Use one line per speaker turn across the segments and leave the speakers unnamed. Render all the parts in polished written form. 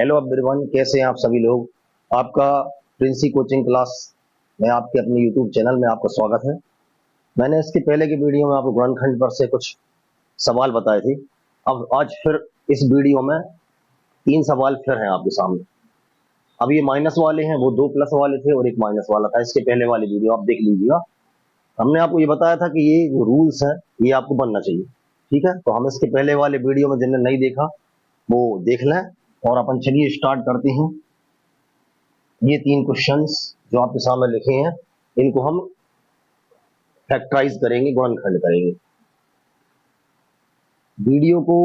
Hello everyone, कैसे हैं आप सभी लोग। आपका प्रिंसी कोचिंग क्लास में आपके अपने यूट्यूब चैनल में आपका स्वागत है। मैंने इसके पहले की वीडियो में आपको गुणनखंड पर से कुछ सवाल बताए थे। अब आज फिर इस वीडियो में 3 सवाल फिर हैं आपके सामने। अब ये माइनस वाले हैं, वो 2 प्लस वाले थे और एक माइनस वाला था। इसके पहले वाली वीडियो आप देख लीजिएगा। हमने आपको ये बताया था कि ये जो रूल्स हैं ये आपको बनना चाहिए, ठीक है। तो हम इसके पहले वाले वीडियो में जिन्हें नहीं देखा वो देख लें और अपन चलिए स्टार्ट करते हैं। ये 3 क्वेश्चंस जो आपके सामने लिखे हैं इनको हम फैक्टराइज करेंगे, गुणनखंड करेंगे। वीडियो को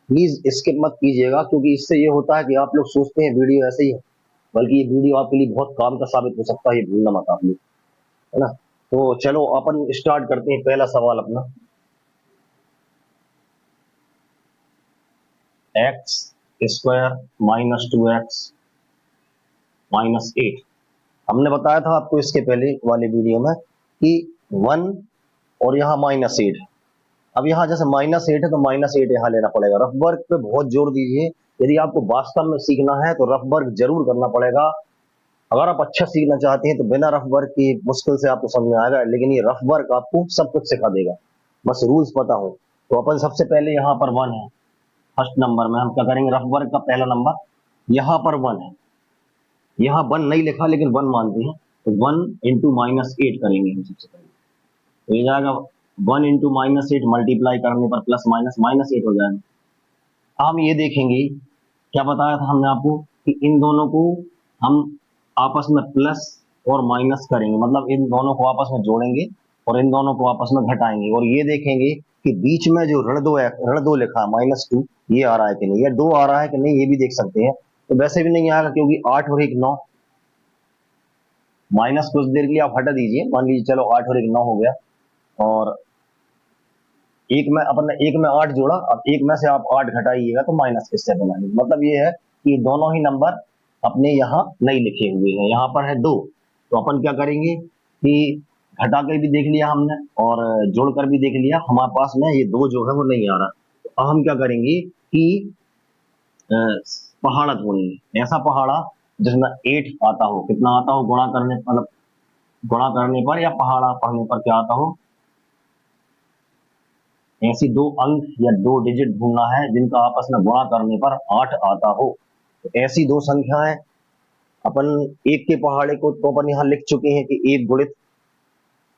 प्लीज स्किप मत कीजिएगा, क्योंकि इससे ये होता है कि आप लोग सोचते हैं वीडियो ऐसे ही है, बल्कि ये वीडियो आपके लिए बहुत काम का साबित हो सकता है। ये भूलना मत आप लोग, है ना। तो चलो अपन स्टार्ट करते हैं। पहला सवाल अपना, x square minus 2x minus 8। हमने बताया था आपको इसके पहले वाले वीडियो में कि 1 और यहाँ -8। अब यहाँ जैसे -8 है तो -8 यहाँ लेना पड़ेगा। रफ वर्क पे बहुत जोर दीजिए। यदि आपको वास्तव में सीखना है तो रफ वर्क जरूर करना पड़ेगा। अगर आप अच्छा सीखना चाहते हैं तो बिना रफ वर्क की मुश्किल से आपको समझ में आएगा, लेकिन ये रफ वर्क आपको सब कुछ सिखा देगा, बस रूल्स पता हो। तो अपन सबसे पहले यहाँ पर 1 है, फर्स्ट नंबर में हम क्या करेंगे, रफ वर्क का पहला नंबर यहाँ पर 1 है। यहाँ 1 नहीं लिखा लेकिन 1 मानते हैं, तो 1 इंटू -8 करेंगे हम सबसे पहले। तो ये जाएगा 1 इंटू -8 मल्टीप्लाई करने पर प्लस माइनस -8 हो जाएगा। हम ये देखेंगे क्या बताया था हमने आपको कि इन दोनों को हम आपस में प्लस और माइनस करेंगे, मतलब इन दोनों को आपस में जोड़ेंगे और इन दोनों को आपस में घटाएंगे। और ये देखेंगे कि बीच में जो ऋण 2 लिखा -2 ये आ रहा है कि नहीं, या 2 आ रहा है कि नहीं, ये भी देख सकते हैं। तो वैसे भी नहीं आएगा, क्योंकि 8 और 1 9। माइनस कुछ देर के लिए आप हटा दीजिए, मान लीजिए चलो 8 और 1 9 हो गया, और एक में अपन ने 1 में 8 जोड़ा, अब 1 में से आप 8 घटाइएगा तो माइनस किससे बनाएंगे। मतलब ये है कि दोनों ही नंबर अपने यहाँ नहीं लिखे हुए हैं। यहाँ पर है 2, तो अपन क्या करेंगे कि घटा कर भी देख लिया हमने और जोड़कर भी देख लिया, हमारे पास में ये 2 जो है वो नहीं आ रहा। तो हम क्या करेंगे कि पहाड़ा ढूंढेंगे, ऐसा पहाड़ा जिसमें 8 आता हो। कितना आता हो गुणा करने, मतलब गुणा करने पर या पहाड़ा पढ़ने पर क्या आता हो, ऐसी 2 अंक या 2 डिजिट ढूंढना है जिनका आपस में गुणा करने पर 8 आता हो। तो ऐसी 2 संख्याएं अपन 1 के पहाड़े को तो अपन यहाँ लिख चुके हैं कि 1 गुणित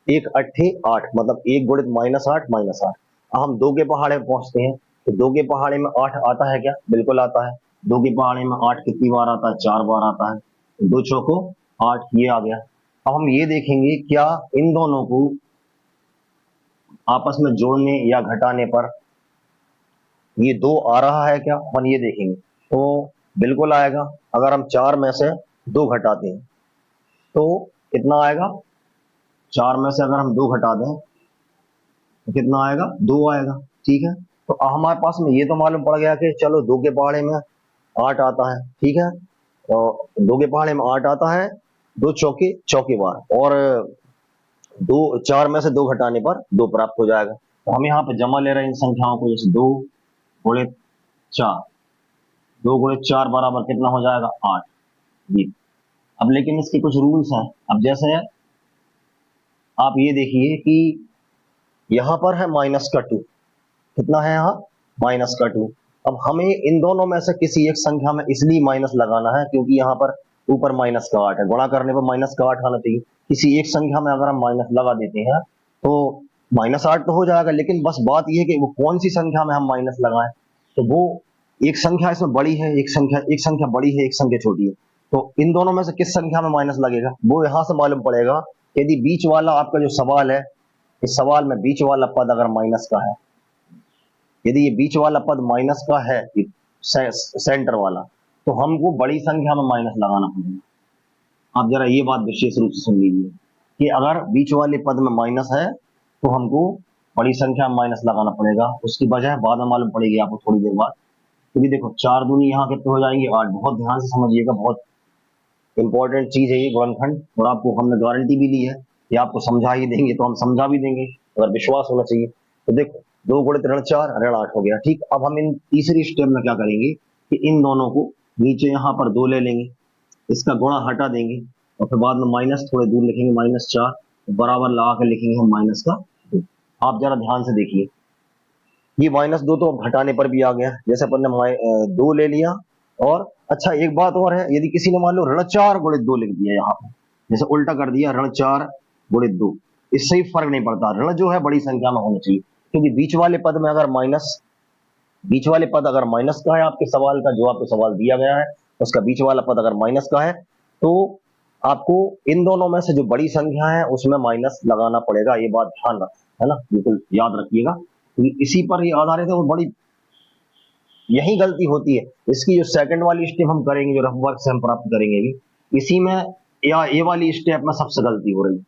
1 अट्ठे 8, मतलब 1 गुणित -8 -8। अब हम 2 के पहाड़े में पहुंचते हैं, तो 2 के पहाड़े में 8 आता है क्या? बिल्कुल आता है। 2 के पहाड़े में 8 कितनी बार आता है? 4 बार आता है। 2 चौको 8, ये आ गया। अब हम ये देखेंगे क्या इन दोनों को आपस में जोड़ने या घटाने पर ये 2 आ रहा है क्या, अपन ये देखेंगे। तो बिल्कुल आएगा। अगर हम 4 में से 2 घटाते हैं तो कितना आएगा? 4 में से अगर हम 2 घटा दें तो कितना आएगा? 2 आएगा, ठीक है। तो हमारे पास में ये तो मालूम पड़ गया कि चलो 2 के पहाड़े में 8 आता है, ठीक है। तो 2 के पहाड़े में 8 आता है, 2 चौके चौके बार, और 4 में से 2 घटाने पर 2 प्राप्त हो जाएगा। तो हम यहाँ पे जमा ले रहे हैं इन संख्याओं को, जैसे 2 गुणित 4, 2 गुणित 4 बराबर कितना हो जाएगा? 8। जी। अब लेकिन इसके कुछ रूल्स हैं। अब जैसे आप ये देखिए कि यहाँ पर है -2, कितना है यहाँ? -2। अब हमें इन दोनों में से किसी एक संख्या में इसलिए माइनस लगाना है क्योंकि यहाँ पर ऊपर -8 है, गुणा करने पर -8 आना चाहिए। किसी एक संख्या में अगर हम माइनस लगा देते हैं तो -8 तो हो जाएगा, लेकिन बस बात यह है कि वो कौन सी संख्या में हम माइनस लगाएं। तो वो एक संख्या इसमें बड़ी है, एक संख्या बड़ी है, एक संख्या छोटी है। तो इन दोनों में से किस संख्या में माइनस लगेगा वो यहाँ से मालूम पड़ेगा। यदि बीच वाला आपका जो सवाल है, इस सवाल में बीच वाला पद अगर माइनस का है, यदि ये बीच वाला पद माइनस का है, सेंटर वाला, तो हमको बड़ी संख्या में माइनस लगाना पड़ेगा। आप जरा ये बात विशेष रूप से सुन लीजिए कि अगर बीच वाले पद में माइनस है तो हमको बड़ी संख्या में माइनस लगाना पड़ेगा। उसकी वजह बाद में मालूम पड़ेगी आपको थोड़ी देर बाद। क्योंकि देखो 4 दूनी यहाँ कितने हो जाएंगे? 8। बहुत ध्यान से समझिएगा, बहुत इंपॉर्टेंट चीज है ये गुणनखंड, और आपको हमने गारंटी भी ली है कि आपको समझा ही देंगे, तो हम समझा भी देंगे, अगर विश्वास होना चाहिए। तो देखो 2 गुणित ऋण 4 ऋण 8 हो गया, ठीक। अब हम इन तीसरी स्टेप में क्या करेंगे कि इन दोनों को नीचे यहाँ पर 2 ले लेंगे, इसका गुणा हटा देंगे और फिर बाद में माइनस थोड़े दूर लिखेंगे -4, बराबर लगा के लिखेंगे हम -2। आप जरा ध्यान से देखिए, ये -2 तो अब घटाने पर भी आ गया, जैसे अपन ने 2 ले लिया। और अच्छा एक बात और है, यदि किसी ने मान लो ऋण 4 × 2 लिख दिया यहाँ पर, जैसे उल्टा कर दिया ऋण 4 × 2, इससे ही फर्क नहीं पड़ता, ऋण जो है बड़ी संख्या में होना चाहिए, क्योंकि बीच वाले पद में अगर माइनस, बीच वाले पद अगर माइनस का है, आपके सवाल का जो आपको सवाल दिया गया है उसका बीच वाला पद अगर माइनस का है, तो आपको इन दोनों में से जो बड़ी संख्या है उसमें माइनस लगाना पड़ेगा। ये बात ध्यान रख, है ना, बिल्कुल याद रखिएगा, क्योंकि इसी पर ही आधारित है, वो बड़ी यही गलती होती है। इसकी जो सेकंड वाली स्टेप हम करेंगे, जो रफ वर्क से हम प्राप्त करेंगे भी, इसी में या ये वाली स्टेप में सबसे गलती हो रही है।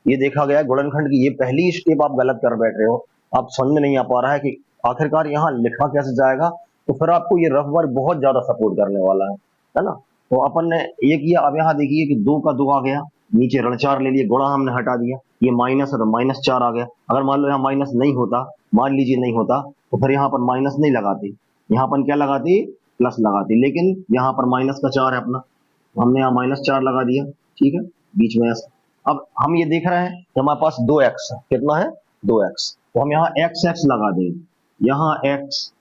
ये देखा गया है गुणनखंड की ये पहली स्टेप आप गलत कर बैठ रहे हो, आप समझ में नहीं आ पा रहा है कि आखिरकार यहाँ लिखा कैसे जाएगा, तो फिर आपको ये रफ वर्क बहुत ज्यादा सपोर्ट करने वाला है ना। तो अपन ने ये किया, अब यहाँ देखिए कि 2 का 2 आ गया, नीचे ऋण 4 ले लिए, गुणा हमने हटा दिया, ये माइनस है तो -4 आ गया। अगर मान लो यहाँ माइनस नहीं होता, मान लीजिए नहीं होता, तो फिर यहाँ पर माइनस नहीं लगाते, यहाँ पर क्या लगाती, प्लस लगाती, लेकिन यहाँ पर -4 है अपना, हमने यहाँ -4 लगा दिया, ठीक है, बीच में ऐसा। अब हम ये देख रहे हैं कि हमारे पास 2x है, कितना है 2x, तो हम यहाँ x लगा देंगे, यहाँ x,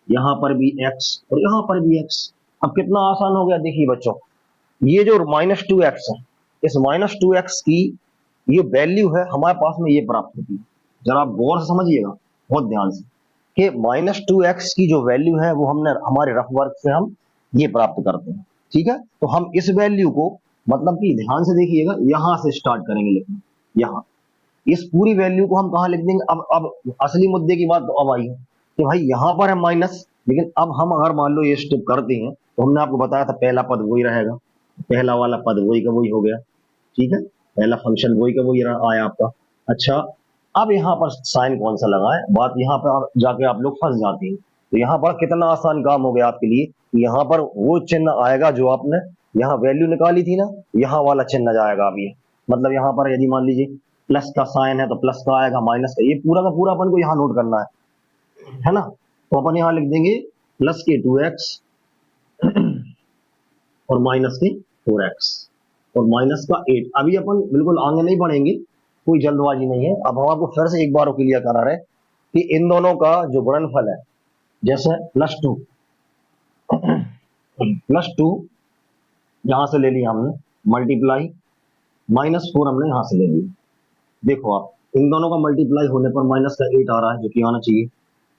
यहाँ पर भी x और यहाँ पर भी x। अब कितना आसान हो गया, देखिए बच्चों, ये जो -2x है, इस -2x की ये वैल्यू है हमारे पास में, ये प्राप्त होती है, जरा आप गौर से समझिएगा बहुत ध्यान से, कि -2x की जो वैल्यू है वो हमने हमारे रफ वर्क से हम ये प्राप्त करते हैं, ठीक है। तो हम इस वैल्यू को, मतलब कि ध्यान से देखिएगा, यहां से स्टार्ट करेंगे लिखना, यहाँ इस पूरी वैल्यू को हम कहां लिख देंगे। अब असली मुद्दे की बात तो अब आई है कि भाई यहाँ पर है माइनस, लेकिन अब हम अगर मान लो ये स्टेप करते हैं, तो हमने आपको बताया था पहला पद वही रहेगा, पहला वाला पद वही का वही हो गया, ठीक है, पहला फंक्शन वही का वही आया आपका। अच्छा, अब यहाँ पर साइन कौन सा लगा है, बात यहाँ पर जाके आप लोग फंस जाते हैं। तो यहाँ पर कितना आसान काम हो गया आपके लिए, यहाँ पर वो चिन्ह आएगा जो आपने यहाँ वैल्यू निकाली थी ना, यहाँ वाला चिन्ह जाएगा। अब ये मतलब यहाँ पर यदि मान लीजिए प्लस का साइन है तो प्लस का आएगा, माइनस का, ये पूरा का पूरा अपन को यहाँ नोट करना है ना। तो अपन यहाँ लिख देंगे प्लस के 2x और माइनस के 4x और माइनस का 8। अभी अपन बिल्कुल आगे नहीं बढ़ेंगे, कोई जल्दबाजी नहीं है। अब हम आपको फिर से एक बार क्लियर करा रहे हैं कि इन दोनों का जो गुणनफल है, जैसे +2 यहां से ले लिया हमने, मल्टीप्लाई -4 हमने यहां से ले लिया। देखो आप, इन दोनों का मल्टीप्लाई होने पर -8 आ रहा है, जो कि आना चाहिए,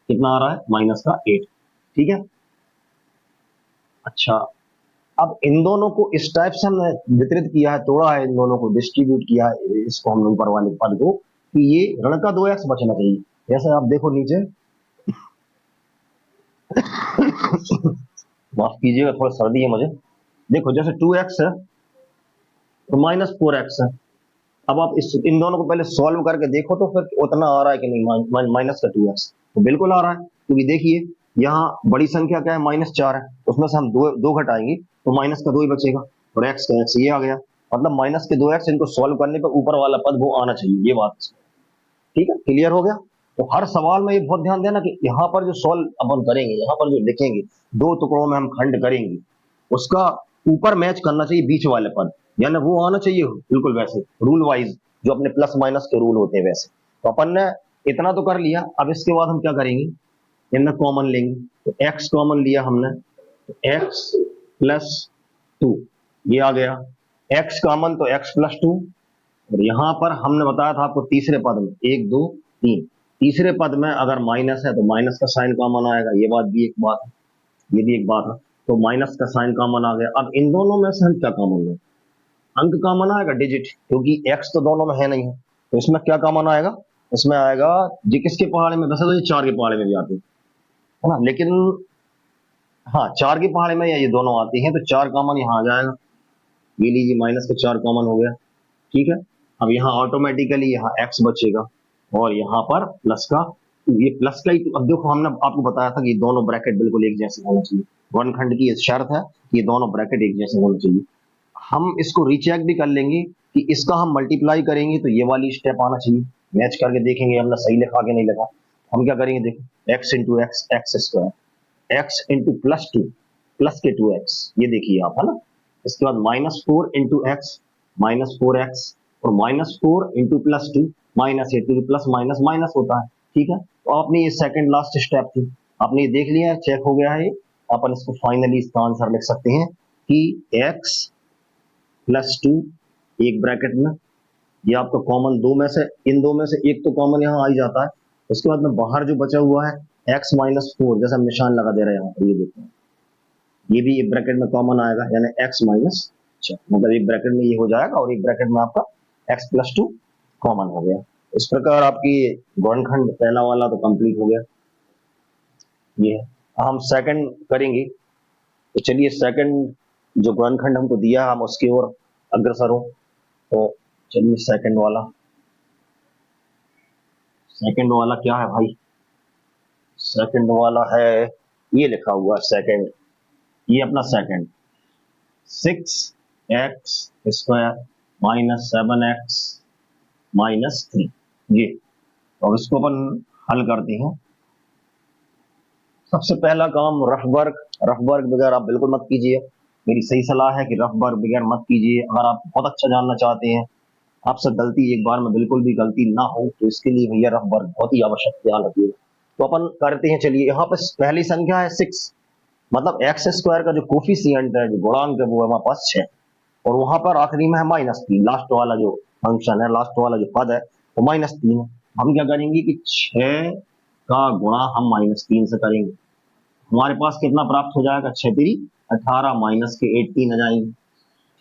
कितना आ रहा है -8, ठीक है। अच्छा, अब इन दोनों को इस टाइप से हमने वितरित किया है, तोड़ा है, इन दोनों को डिस्ट्रीब्यूट किया है, इसको हमने ऊपर वाले पद को, कि ये ऋण का 2x बचना चाहिए। जैसे आप देखो नीचे माफ कीजिएगा, थोड़ा सर्दी है मुझे। देखो जैसे 2x है तो -4x है। अब आप इन दोनों को पहले सॉल्व करके देखो तो फिर उतना आ रहा है कि नहीं, माइनस का 2x तो बिल्कुल आ रहा है, क्योंकि देखिए यहाँ बड़ी संख्या क्या है, -4 है, उसमें से हम दो घटाएंगे तो माइनस का 2 ही बचेगा, और x का x ये आ गया, मतलब -2x, इनको सॉल्व करने पर ऊपर वाला पद वो आना चाहिए, ये बात ठीक है, क्लियर हो गया। तो हर सवाल में ये बहुत ध्यान देना कि यहाँ पर जो सॉल्व अपन करेंगे, यहाँ पर जो लिखेंगे, 2 टुकड़ों में हम खंड करेंगे, उसका ऊपर मैच करना चाहिए बीच वाले पद, यानी वो आना चाहिए बिल्कुल वैसे रूल वाइज, जो अपने प्लस माइनस के रूल होते हैं वैसे। तो अपन ने इतना तो कर लिया, अब इसके बाद हम क्या करेंगे, इनमें कॉमन लेंगे, तो x कॉमन लिया हमने, तो x+2 ये आ गया, x कॉमन तो x+2, और यहां पर हमने बताया था आपको तीसरे पद में 1 2 3, तीसरे पद में अगर माइनस है तो माइनस का साइन कॉमन आएगा, ये बात भी एक बात है, ये भी एक बात है, तो माइनस का साइन कॉमन आ गया। अब इन दोनों में से हम क्या कॉमन लें, अंक कॉमन आएगा, डिजिट, क्योंकि x तो दोनों में है नहीं है, तो इसमें क्या कॉमन आएगा, इसमें आएगा जी किसके पहाड़े में, वैसे तो ये 4 के पहाड़े में भी आती है ना, लेकिन हाँ 4 के पहाड़े में ये दोनों आती हैं, तो 4 कॉमन यहाँ आ जाएगा, ये लीजिए -4 कॉमन हो गया, ठीक है। अब यहाँ ऑटोमेटिकली यहाँ x बचेगा और यहाँ पर प्लस का, ये प्लस का ही, अब देखो हमने आपको बताया था कि ये दोनों ब्रैकेट बिल्कुल एक जैसे होना चाहिए, वर्णखंड की ये शर्त है कि ये दोनों ब्रैकेट एक जैसे होने चाहिए। हम इसको रीचेक भी कर लेंगे कि इसका हम मल्टीप्लाई करेंगे तो ये वाली स्टेप आना चाहिए, मैच करके देखेंगे हमने सही लिखा कि नहीं लिखा। हम क्या करेंगे, देखो x into x, x² x into +2, plus के 2x, ये देखिए आप, है ना। इसके बाद -4 इंटू एक्स, -4x, और -4 इंटू +2, -8, क्योंकि प्लस माइनस माइनस होता है, ठीक है। तो आपने ये सेकंड लास्ट स्टेप थी, आपने ये देख लिया है, चेक हो गया है ये। अपन इसको फाइनली इसका आंसर लिख सकते हैं कि x +2 एक ब्रैकेट में, ये आपका कॉमन दो में से, इन दो में से एक तो कॉमन यहाँ आ ही जाता है। उसके बाद में बाहर जो बचा हुआ है x -4, जैसे हम निशान लगा दे रहे हैं यहाँ पर, ये देखो, ये भी एक ब्रैकेट में कॉमन आएगा, यानी x माइनस, मतलब एक ब्रैकेट में ये हो जाएगा और एक ब्रैकेट में आपका x +2 कॉमन हो गया। इस प्रकार आपकी गुणनखंड पहला वाला तो कंप्लीट हो गया। ये हम सेकंड करेंगे, तो चलिए सेकंड जो गुणनखंड हमको दिया हम उसकी ओर अग्रसर हो। तो चलिए सेकंड वाला क्या है भाई? सेकंड वाला है, ये लिखा हुआ है सेकंड, ये अपना सेकंड 6x² -7x -3, ये। और इसको अपन हल करते हैं। सबसे पहला काम रफ वर्क बगैर आप बिल्कुल मत कीजिए, मेरी सही सलाह है कि रफ वर्क बगैर मत कीजिए। अगर आप बहुत अच्छा जानना चाहते हैं, आपसे गलती एक बार में बिल्कुल भी गलती ना हो, तो इसके लिए भैया रफ वर्क बहुत ही आवश्यक, ध्यान रखिएगा। तो अपन करते हैं, चलिए। यहाँ पर पहली संख्या है 6, मतलब x² का जो कोफिशिएंट है, जो गुणांक है, वो है हमारे पास 6, और वहां पर आखिरी में है -3, लास्ट वाला जो फंक्शन है, लास्ट वाला जो पद है वो -3 है। हम क्या करेंगे कि 6 का गुणा हम -3 से करेंगे, हमारे पास कितना प्राप्त हो जाएगा? 6 3 18 माइनस के 18 आ जाएंगे,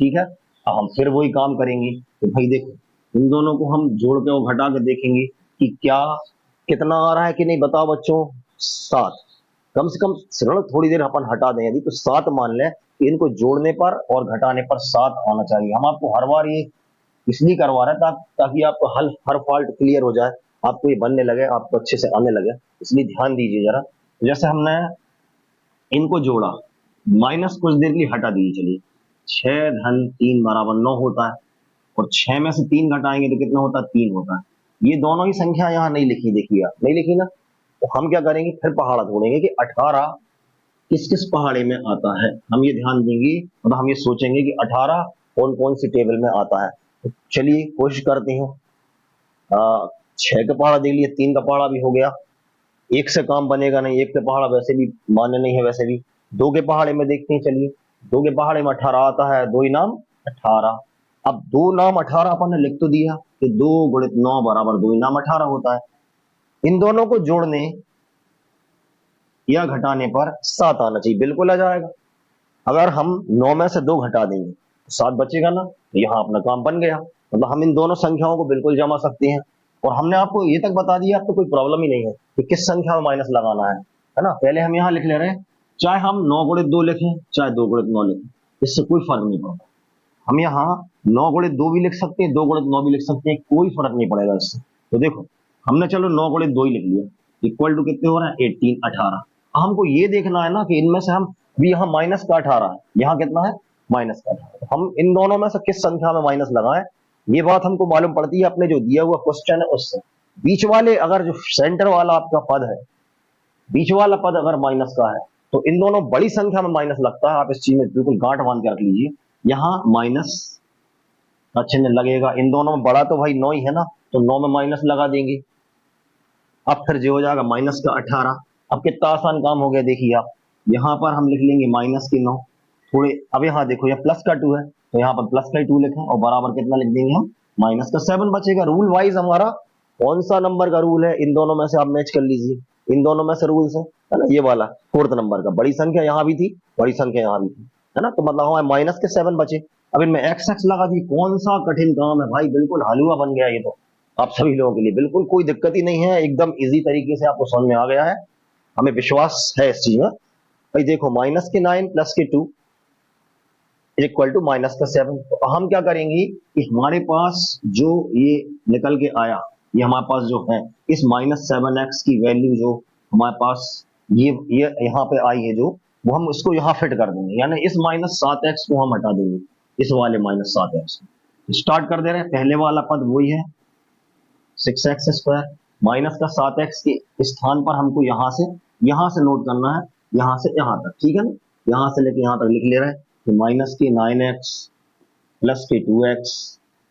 ठीक है। अब हम फिर वही काम करेंगे कि भाई देखो, इन दोनों को हम जोड़ के और घटा के देखेंगे कि क्या कितना आ रहा है कि नहीं। बताओ बच्चों, 7, कम से कम सरल थोड़ी देर अपन हटा दें यदि, तो 7 मान लें कि इनको जोड़ने पर और घटाने पर 7 आना चाहिए। हम आपको हर बार ये इसलिए करवा रहे हैं ताकि आपको हर फॉल्ट क्लियर हो जाए, आपको ये बनने लगे, आपको अच्छे से आने लगे, इसलिए ध्यान दीजिए जरा। तो जैसे हमने इनको जोड़ा, माइनस कुछ देर के लिए हटा दीजिए, चलिए। 6 धन 3 बराबर 9 होता है, और 6 में से 3 घटाएंगे तो कितना होता है? 3 होता है। ये दोनों ही संख्या यहाँ नहीं लिखी, देखिए आप, नहीं लिखी ना। तो हम क्या करेंगे, फिर पहाड़ा ढूंढेंगे कि 18 किस किस पहाड़े में आता है। हम ये ध्यान देंगे और हम ये सोचेंगे कि 18 कौन कौन सी टेबल में आता है। तो चलिए कोशिश करते हैं। 6 का पहाड़ा देख लिया, 3 का पहाड़ा भी हो गया, एक से काम बनेगा नहीं, एक के पहाड़ा वैसे भी मान्य नहीं है, वैसे भी। 2 के पहाड़े में देखते हैं, चलिए। 2 के पहाड़े में 18 आता है, 2 नाम 18। अब 2 नाम 18 अपन ने लिख तो दिया कि 2 गुणित 9 बराबर 2 नाम 18 होता है। इन दोनों को जोड़ने या घटाने पर 7 आना चाहिए, बिल्कुल आ जाएगा। अगर हम 9 में से 2 घटा देंगे तो 7 बचेगा ना, तो यहाँ अपना काम बन गया। मतलब हम इन दोनों संख्याओं को बिल्कुल जमा सकते हैं। और हमने आपको ये तक बता दिया, आपको कोई प्रॉब्लम ही नहीं है कि किस संख्या में माइनस लगाना है ना। पहले हम यहाँ लिख ले रहे हैं, चाहे हम 9 गुणित 2 लिखें, चाहे 2 गुणित 9 लिखें, इससे कोई फर्क नहीं पड़ता। हम यहाँ 9 गुणित 2 भी लिख सकते हैं, 2 गुणित 9 भी लिख सकते हैं, कोई फर्क नहीं पड़ेगा इससे। तो देखो, हमने चलो 9 गुणित 2 ही लिख लिया, इक्वल टू कितने हो रहे हैं? 18 18। हमको ये देखना है ना कि इनमें से हम भी, यहाँ माइनस का 18 है, यहाँ कितना है? माइनस का 18। हम इन दोनों में से किस संख्या में माइनस लगाएं, ये बात हमको मालूम पड़ती है अपने जो दिया हुआ क्वेश्चन है उससे। बीच वाले, अगर जो सेंटर वाला आपका पद है, बीच वाला पद अगर माइनस का है, तो इन दोनों बड़ी संख्या में माइनस लगता है। आप इस चीज में बिल्कुल गांठ बांध के रख लीजिए, यहाँ माइनस का चिन्ह लगेगा। इन दोनों में बड़ा तो भाई 9 ही है ना, तो 9 में माइनस लगा देंगे। अब फिर जो हो जाएगा माइनस का 18। अब कितना आसान काम हो गया, देखिए आप, यहाँ पर हम लिख लेंगे माइनस के 9 थोड़े। अब यहाँ देखो, यह प्लस का 2 है, तो यहाँ पर प्लस का 2 लिखें, और बराबर कितना लिख देंगे हम? माइनस का 7 बचेगा। रूल वाइज हमारा कौन सा नंबर का रूल है, इन दोनों में से आप मैच कर लीजिए, इन दोनों में से रूल्स है ना, ये वाला 4th नंबर का। बड़ी संख्या यहाँ भी थी, बड़ी संख्या यहाँ भी थी, है ना। तो मतलब हमारे माइनस के 7 बचे। अब इनमें एक्स एक्स लगा दी, कौन सा कठिन काम है भाई, बिल्कुल हलवा बन गया ये तो आप सभी लोगों के लिए। बिल्कुल कोई दिक्कत ही नहीं है, एकदम इजी तरीके से आपको समझ में आ गया है, हमें विश्वास है इस चीज में। भाई देखो, माइनस के 9 प्लस के 2 इक्वल टू माइनस का 7। तो हम क्या करेंगे कि हमारे पास जो ये निकल के आया, ये हमारे पास जो है, इस -7x की वैल्यू जो हमारे पास ये यहाँ पे आई है, जो वो हम इसको यहाँ फिट कर देंगे, यानी इस -7x को हम हटा देंगे, इस वाले -7x स्टार्ट कर दे रहे हैं। पहले वाला पद वही है 6x², माइनस का 7x के स्थान पर हमको यहाँ से नोट करना है, यहाँ से यहाँ तक, ठीक है ना। यहां से लेके यहां तक लिख ले रहे हैं कि माइनस के 9x प्लस के 2x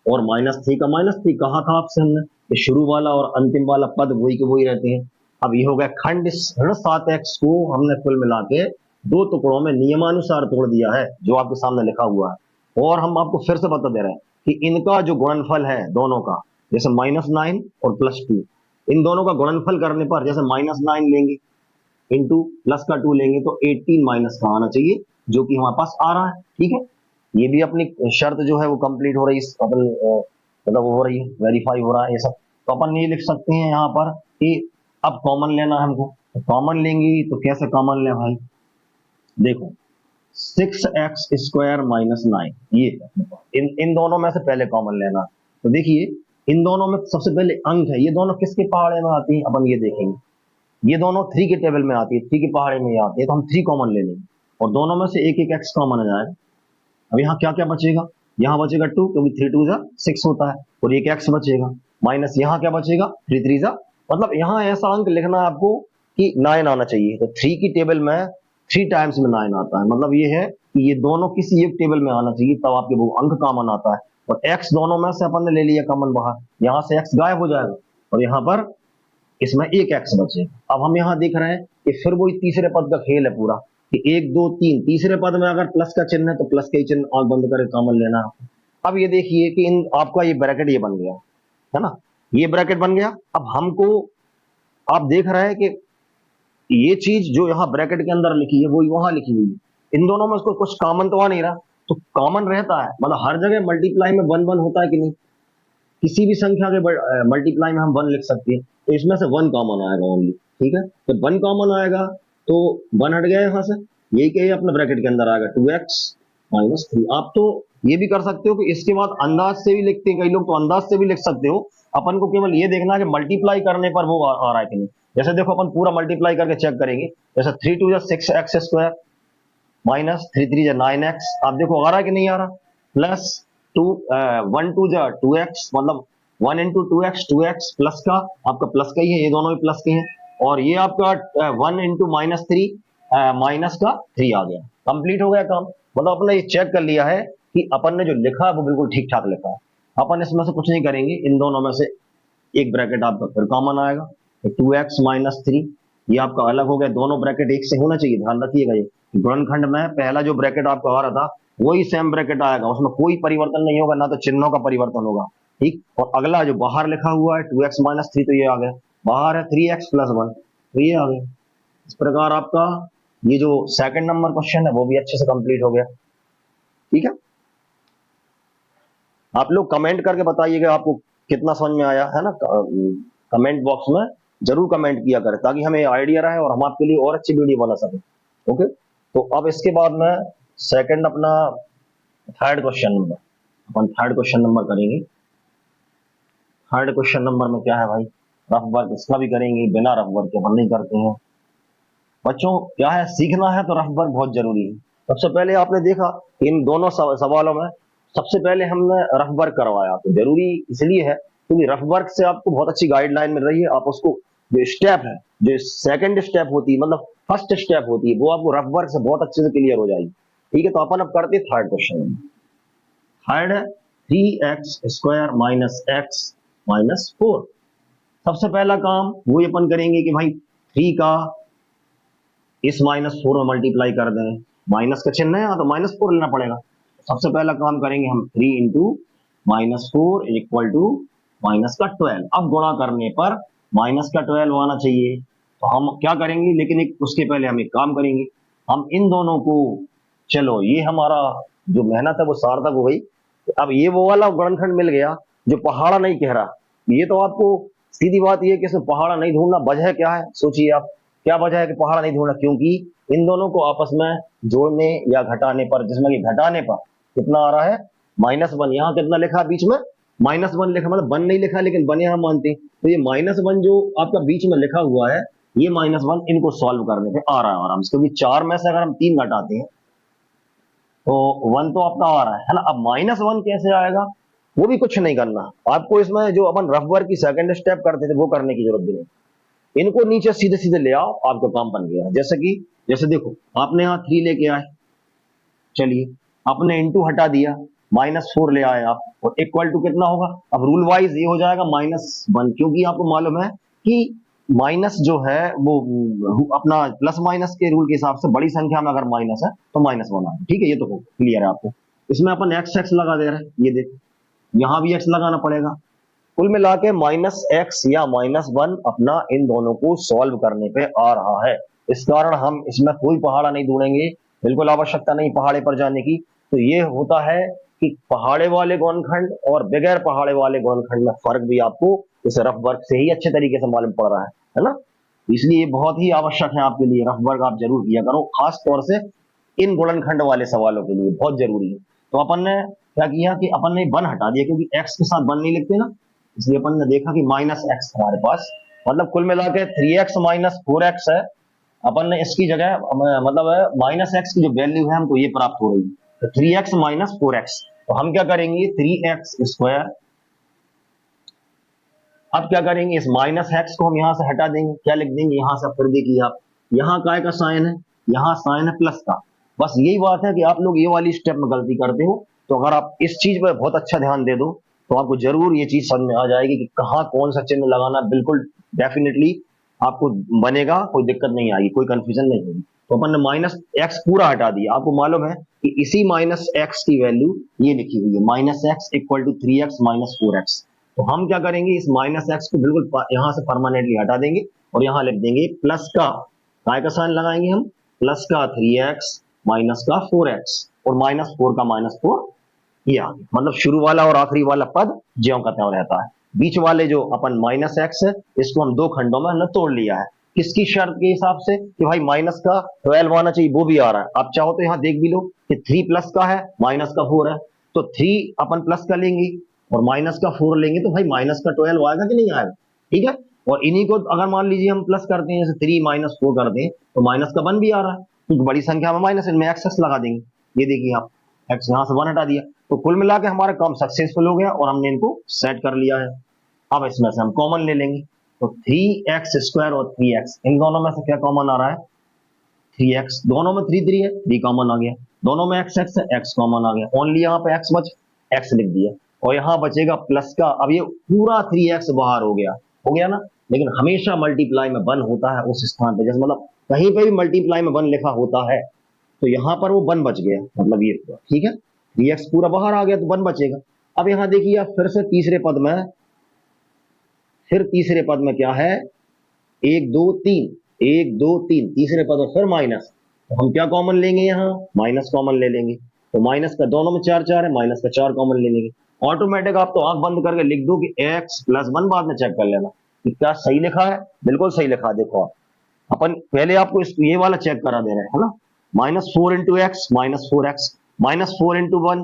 और -3 का -3 कहा था आपसे हमने कि शुरू वाला और अंतिम वाला पद वही के वही रहते हैं। अब ये हो गया खंड। इस ऋण 7x को हमने कुल मिला के दो टुकड़ों में नियमानुसार तोड़ दिया है, जो आपके सामने लिखा हुआ है। और हम आपको फिर से बता दे रहे हैं कि इनका जो गुणनफल है दोनों का, जैसे -9 और +2, इन दोनों का गुणनफल करने पर जैसे -9 लेंगे इंटू प्लस का 2 लेंगे तो 18 माइनस का आना चाहिए, जो कि हमारे पास आ रहा है। ठीक है, ये भी अपनी शर्त जो है वो कंप्लीट हो रही है, अपन मतलब हो रही है, वेरीफाई हो रहा है ये सब। तो अपन ये लिख सकते हैं यहाँ पर कि अब कॉमन लेना है हमको, तो कॉमन लेंगे तो कैसे कॉमन ले भाई, देखो 6x² - 9, ये इन दोनों में से पहले कॉमन लेना। तो देखिए इन दोनों में सबसे पहले अंक है, ये दोनों किसके पहाड़े में आती है अपन ये देखेंगे। ये दोनों 3 के टेबल में आती है, 3 के पहाड़े में आती है, तो हम 3 कॉमन ले लेंगे और दोनों में से एक एक x कॉमन आ जाएगा। अब यहाँ क्या क्या बचेगा, यहाँ बचेगा 2, क्योंकि 3 2 6 होता है, और एक x बचेगा, माइनस यहाँ क्या बचेगा 3 3 मतलब यहाँ ऐसा अंक लिखना है आपको कि 9 आना चाहिए। तो 3 की टेबल में 3 टाइम्स में 9 आता है, मतलब ये है कि ये दोनों किसी एक टेबल में आना चाहिए, तब आपके वो अंक कॉमन आता है। और x दोनों में से अपन ने ले लिया कॉमन बाहर, यहाँ से x गायब हो जाएगा और यहाँ पर इसमें एक x बचेगा। अब हम यहाँ देख रहे हैं कि फिर वही तीसरे पद का खेल है पूरा कि 1 2 3, तीसरे पद में अगर प्लस का चिन्ह है तो प्लस का ही चिन्ह आंख बंद करके कॉमन लेना है। अब ये देखिए कि इन आपका ये ब्रैकेट ये बन गया है ना, ये ब्रैकेट बन गया। अब हमको आप देख रहे हैं कि ये चीज जो यहाँ ब्रैकेट के अंदर लिखी है वो वहां लिखी हुई है, इन दोनों में उसको कुछ कॉमन तो आ नहीं रहा, तो कॉमन रहता है मतलब हर जगह मल्टीप्लाई में 1 1 होता है कि नहीं, किसी भी संख्या के मल्टीप्लाई में हम 1 लिख सकते हैं, तो इसमें से 1 कॉमन आएगा ओनली। ठीक है, तो 1 कॉमन आएगा तो 1 हट गया यहाँ से, यही कही अपने ब्रैकेट के अंदर आएगा 2x - 3। आप तो ये भी कर सकते हो कि इसके बाद अंदाज से भी लिखते हैं, कई लोग तो अंदाज से भी लिख सकते हो। अपन को केवल ये देखना है कि मल्टीप्लाई करने पर वो आ रहा है कि नहीं। जैसे देखो अपन पूरा मल्टीप्लाई करके चेक करेंगे, जैसे 3 2 6x² -3 3 9x, आप देखो आ रहा है कि नहीं आ रहा, प्लस 1 2 2x, मतलब 1 इंटू 2x प्लस का आपका प्लस का ही है, ये दोनों ही प्लस के हैं, और ये आपका 1 इंटू -3 माइनस का 3 आ गया, कंप्लीट हो गया काम। मतलब अपने ये चेक कर लिया है कि अपन ने जो लिखा है वो बिल्कुल ठीक ठाक लिखा है। अपन इसमें से कुछ नहीं करेंगे, इन दोनों में से एक ब्रैकेट आपका फिर कॉमन आएगा, तो 2x - 3 ये आपका अलग हो गया, दोनों ब्रैकेट एक से होना चाहिए, ध्यान रखिएगा। ये गुणनखंड में पहला जो ब्रैकेट आपका आ रहा था वही सेम ब्रैकेट आएगा, उसमें कोई परिवर्तन नहीं होगा, ना तो चिन्हों का परिवर्तन होगा। ठीक, और अगला जो बाहर लिखा हुआ है 2x - 3, तो ये आ गया, बाहर है 3x + 1, तो ये आ गया। इस प्रकार आपका ये जो सेकंड नंबर क्वेश्चन है वो भी अच्छे से कंप्लीट हो गया। ठीक है, आप लोग कमेंट करके बताइएगा आपको कितना समझ में आया है ना, कमेंट बॉक्स में जरूर कमेंट किया करें ताकि हमें आइडिया रहे और हम आपके लिए और अच्छी वीडियो बना सकें। ओके, तो अब इसके बाद में सेकंड अपना थर्ड क्वेश्चन नंबर, अपन थर्ड क्वेश्चन नंबर करेंगे। थर्ड क्वेश्चन नंबर में क्या है भाई, रफ वर्क, इसका भी करेंगे, बिना रफ वर्क के अपन नहीं करते हैं बच्चों। क्या है, सीखना है तो रफ वर्क बहुत जरूरी है। सबसे पहले आपने देखा इन दोनों सवालों में सबसे पहले हमने रफ वर्क करवाया, तो जरूरी इसलिए है क्योंकि रफ वर्क से आपको बहुत अच्छी गाइडलाइन मिल रही है, आप उसको जो स्टेप है, जो सेकंड स्टेप होती है, मतलब फर्स्ट स्टेप होती है, वो आपको रफ वर्क से बहुत अच्छे से क्लियर हो जाएगी। ठीक है, तो अपन अब करते हैं थर्ड क्वेश्चन। थर्ड है 3x² - x - 4। सबसे पहला काम वही अपन करेंगे कि भाई 3 का इस -4 में मल्टीप्लाई कर दें, माइनस का चिन्ह है तो -4 लेना पड़ेगा। सबसे पहला काम करेंगे हम 3 इंटू -4 इक्वल टू -12। अब गुणा करने पर -12 आना चाहिए, तो हम क्या करेंगे, लेकिन एक उसके पहले हम एक काम करेंगे, हम इन दोनों को, चलो ये हमारा जो मेहनत है वो सार्थक हो गई। अब ये वो वाला गुणनखंड मिल गया जो पहाड़ा नहीं कह रहा। ये तो आपको सीधी बात ये कि इसमें पहाड़ा नहीं ढूंढना, वजह क्या है सोचिए आप, क्या वजह है कि पहाड़ा नहीं ढूंढना, क्योंकि इन दोनों को आपस में जोड़ने या घटाने पर, जिसमें कि घटाने पर कितना आ रहा है -1, यहाँ कितना लिखा है बीच में -1 लिखा, मतलब 1 नहीं लिखा लेकिन 1 यहाँ मानते हैं, तो ये -1 जो आपका बीच में लिखा हुआ है ये -1 इनको सॉल्व करने पे आ रहा है आराम से, क्योंकि 4 में से अगर हम 3 घटाते हैं तो 1 तो आपका आ रहा है ना। अब -1 कैसे आएगा, वो भी कुछ नहीं करना आपको, इसमें जो अपन रफ वर्क की सेकंड स्टेप करते थे वो करने की जरूरत भी नहीं, इनको नीचे सीधे सीधे ले आओ, आपका काम बन गया। जैसे कि जैसे देखो आपने यहाँ 3 लेके आए, चलिए आपने इंटू हटा दिया, -4 ले आए आप, और इक्वल टू कितना होगा, अब रूल वाइज ये हो जाएगा -1, क्योंकि आपको मालूम है कि माइनस जो है वो अपना प्लस माइनस के रूल के हिसाब से बड़ी संख्या में अगर माइनस है तो -1 आएगा। ठीक है, ये तो क्लियर है आपको। इसमें अपन एक्स एक्स लगा दे रहे हैं, ये देखो यहाँ भी एक्स लगाना पड़ेगा। कुल मिला के -x या -1 अपना इन दोनों को सॉल्व करने पे आ रहा है। इस कारण हम इसमें कोई पहाड़ा नहीं ढूंढेंगे, बिल्कुल आवश्यकता नहीं पहाड़े पर जाने की। तो ये होता है कि पहाड़े वाले गुणनखंड और बगैर पहाड़े वाले गुणनखंड में फर्क भी आपको इस रफ वर्क से ही अच्छे तरीके से मालूम पड़ रहा है ना। इसलिए ये बहुत ही आवश्यक है आपके लिए, रफ वर्क आप जरूर किया करो, खास तौर से इन गुणनखंड वाले सवालों के लिए बहुत जरूरी है। तो अपन ने क्या किया कि अपन ने 1 हटा दिया, क्योंकि x के साथ 1 नहीं लिखते ना, इसलिए अपन ने देखा कि -x हमारे पास, मतलब कुल मिला के 3x - 4x है। अपन ने इसकी जगह मतलब -x की जो वैल्यू है हमको ये प्राप्त हो रही है, तो 3x - 4x। तो हम क्या करेंगे, 3x², अब क्या करेंगे, इस -x को हम यहां से हटा देंगे, क्या लिख देंगे यहां से, फिर देखिए आप यहाँ काय का साइन है, यहाँ साइन है प्लस का। बस यही बात है कि आप लोग ये वाली स्टेप में गलती करते हो, तो अगर आप इस चीज पर बहुत अच्छा ध्यान दे दो तो आपको जरूर ये चीज समझ में आ जाएगी कि कहाँ कौन सा चिन्ह लगाना, बिल्कुल डेफिनेटली आपको बनेगा, कोई दिक्कत नहीं आएगी, कोई कंफ्यूजन नहीं होगी। तो अपन ने -x पूरा हटा दिया, आपको मालूम है कि इसी -x की वैल्यू ये लिखी हुई है, -x = 3x - 4x। तो हम क्या करेंगे, इस -x को बिल्कुल यहां से परमानेंटली हटा देंगे और यहां लिख देंगे प्लस का, काय का साइन लगाएंगे हम, प्लस का 3x माइनस का 4x, और -4 का -4 ये आ गया। मतलब शुरू वाला और आखिरी वाला पद ज्यों का त्यों रहता है। बीच वाले जो अपन -x है इसको हम 2 खंडों में हमने तोड़ लिया है, किसकी शर्त के हिसाब से कि भाई माइनस का 12 आना चाहिए, वो भी आ रहा है। आप चाहो तो यहाँ देख भी लो कि 3 प्लस का है, माइनस का 4 है, तो 3 अपन प्लस का लेंगे और माइनस का 4 लेंगे, तो भाई माइनस का 12 आएगा कि नहीं आएगा। ठीक है, और इन्हीं को अगर मान लीजिए हम प्लस करते हैं, जैसे 3 - 4 कर दें, तो माइनस का 1 भी आ रहा है, क्योंकि बड़ी संख्या में माइनस, इनमें एक्स लगा देंगे। ये देखिए आप, एक्स यहाँ से 1 हटा दिया, तो कुल मिला के हमारा काम सक्सेसफुल हो गया और हमने इनको सेट कर लिया है। अब इसमें से हम कॉमन ले लेंगे, तो 3x² और 3x, इन दोनों में से क्या कॉमन आ रहा है, 3x, दोनों में 3 3 है, 3 कॉमन आ गया, दोनों में x x है, x कॉमन आ गया, ओनली यहाँ पे x लिख दिया, और यहाँ बचेगा प्लस का। अब ये पूरा 3x बाहर हो गया ना, लेकिन हमेशा मल्टीप्लाई में 1 होता है उस स्थान पे, जैसे मतलब कहीं पे भी मल्टीप्लाई में 1 लिखा होता है, तो यहाँ पर वो 1 बच गया, मतलब ये ठीक है, 3x पूरा बाहर आ गया तो 1 बचेगा। अब यहाँ देखिए आप फिर से तीसरे पद में, फिर तीसरे पद में क्या है, 1 2 3, 1 2 3, तीसरे पद में फिर माइनस, तो हम क्या कॉमन लेंगे, यहाँ माइनस कॉमन ले लेंगे, तो माइनस का दोनों में 4 4 है, माइनस का 4 कॉमन ले लेंगे। ऑटोमेटिक आप तो आंख बंद करके लिख दो कि x + 1, बाद में चेक कर लेना कि क्या सही लिखा है, बिल्कुल सही लिखा है। देखो आप, अपन पहले आपको ये वाला चेक करा दे रहे हैं, है ना, -4 × x -4x, -4 × 1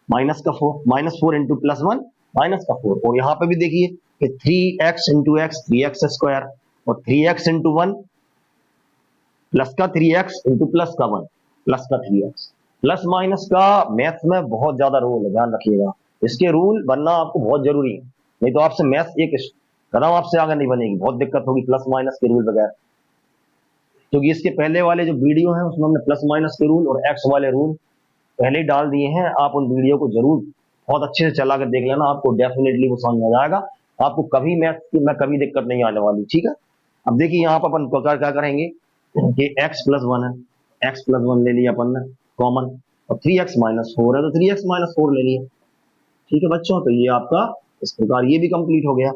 माइनस का 4, -4 × +1 माइनस का 4, और यहाँ पे भी देखिए कि 3x × x 3x² और 3x × 1 प्लस का 3x × प्लस का 1 प्लस का 3x। प्लस माइनस का मैथ में बहुत ज्यादा रूल है, ध्यान रखिएगा, इसके रूल बनना आपको बहुत जरूरी है, नहीं तो आपसे मैथ एक कदम आपसे आगे नहीं बनेगी, बहुत दिक्कत होगी प्लस माइनस के रूल बगैर। क्योंकि इसके पहले वाले जो वीडियो है उसमें हमने प्लस माइनस के रूल और एक्स वाले रूल पहले ही डाल दिए हैं, आप उन वीडियो को जरूर बहुत अच्छे से चला कर देख लेना, आपको डेफिनेटली वो समझ में आ जाएगा, आपको कभी मैथ की में कभी दिक्कत नहीं आने वाली। ठीक है, अब देखिए यहाँ पर अपन क्या करेंगे कि x + 1 है, x + 1 ले लिया अपन ने कॉमन, और 3x - 4 है तो 3x - 4 ले लिया। ठीक है बच्चों, तो ये आपका इस प्रकार ये भी कंप्लीट हो गया।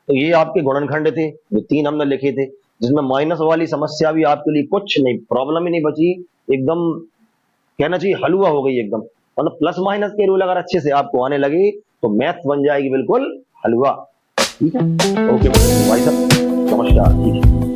तो ये आपके गुणनखंड थे जो 3 हमने लिखे थे, जिसमें माइनस वाली समस्या भी आपके लिए कुछ नहीं, प्रॉब्लम ही नहीं बची, एकदम कहना चाहिए हलवा हो गई एकदम। मतलब प्लस माइनस के रूल अगर अच्छे से आपको आने लगे तो मैथ बन जाएगी बिल्कुल हलवा। ठीक है, ओके भाई साहब, नमस्कार। ठीक है।